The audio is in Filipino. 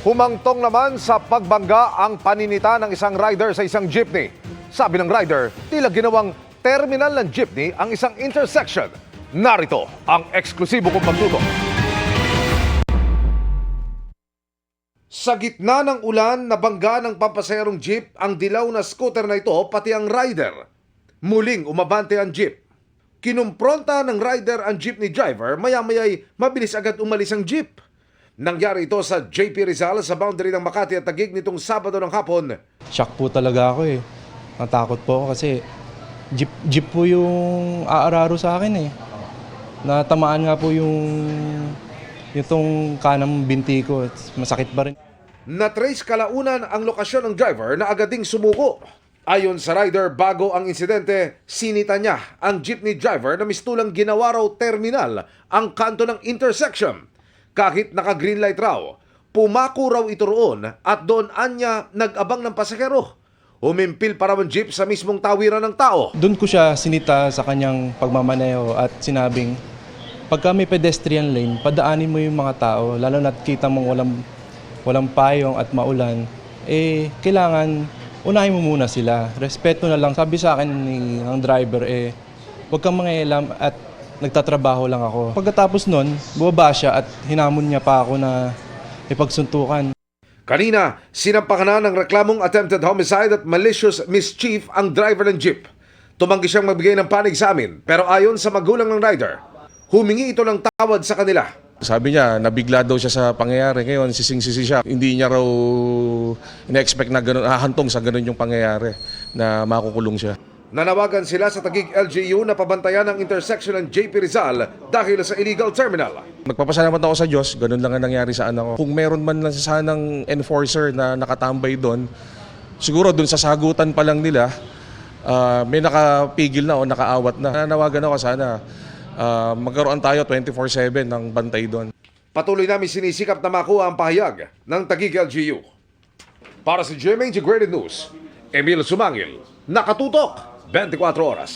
Humangtong naman sa pagbangga ang paninita ng isang rider sa isang jeepney. Sabi ng rider, tila ginawang terminal ng jeepney ang isang intersection. Narito ang eksklusibo kong pagtutok. Sa gitna ng ulan, nabangga ng pampasaherong jeep ang dilaw na scooter na ito pati ang rider. Muling umabante ang jeep. Kinumpronta ng rider ang jeepney driver, maya-maya'y mabilis agad umalis ang jeep. Nangyari ito sa JP Rizal sa boundary ng Makati at Taguig nitong Sabado ng hapon. Shock po talaga ako eh. Natakot po ako kasi jeep po yung aararo sa akin eh. Natamaan nga po itong kanang binti ko. Masakit ba rin? Natrace kalaunan ang lokasyon ng driver na agad ding sumuko. Ayon sa rider, bago ang insidente, sinita niya ang jeepney driver na mistulang ginawa raw terminal ang kanto ng intersection. Kahit naka-green light raw, pumako raw ito roon at doon anya nag-abang ng pasahero. Umimpil para ang jeep sa mismong tawiran ng tao. Doon ko siya sinita sa kanyang pagmamaneho at sinabing, pagka may pedestrian lane, padaanin mo yung mga tao, lalo na't kita mong walang payong at maulan, kailangan unahin mo muna sila. Respeto na lang. Sabi sa akin ng driver, huwag kang mangialam at nagtatrabaho lang ako. Pagkatapos nun, bumaba siya at hinamon niya pa ako na ipagsuntukan. Kanina, sinampakan na ng reklamong attempted homicide at malicious mischief ang driver ng jeep. Tumanggi siyang magbigay ng panig sa amin, pero ayon sa magulang ng rider, humingi ito ng tawad sa kanila. Sabi niya, nabigla daw siya sa pangyayari. Ngayon, sising-sisi siya. Hindi niya raw ina-expect na ganun, hahantong sa ganun yung pangyayari na makukulong siya. Nanawagan sila sa Taguig LGU na pabantayan ang intersection ng JP Rizal dahil sa illegal terminal. Nagpapasalamat ako sa Diyos, ganun lang ang nangyari sa anak ko. Kung meron man lang sanang enforcer na nakatambay doon, siguro doon sa sagutan pa lang nila, may nakapigil na o nakaawat na. Nanawagan ako sana magkaroon tayo 24/7 ng bantay doon. Patuloy namin sinisikap na makuha ang pahayag ng Taguig LGU. Para sa GMA Integrated News, Emil Sumangil, nakatutok 24 oras.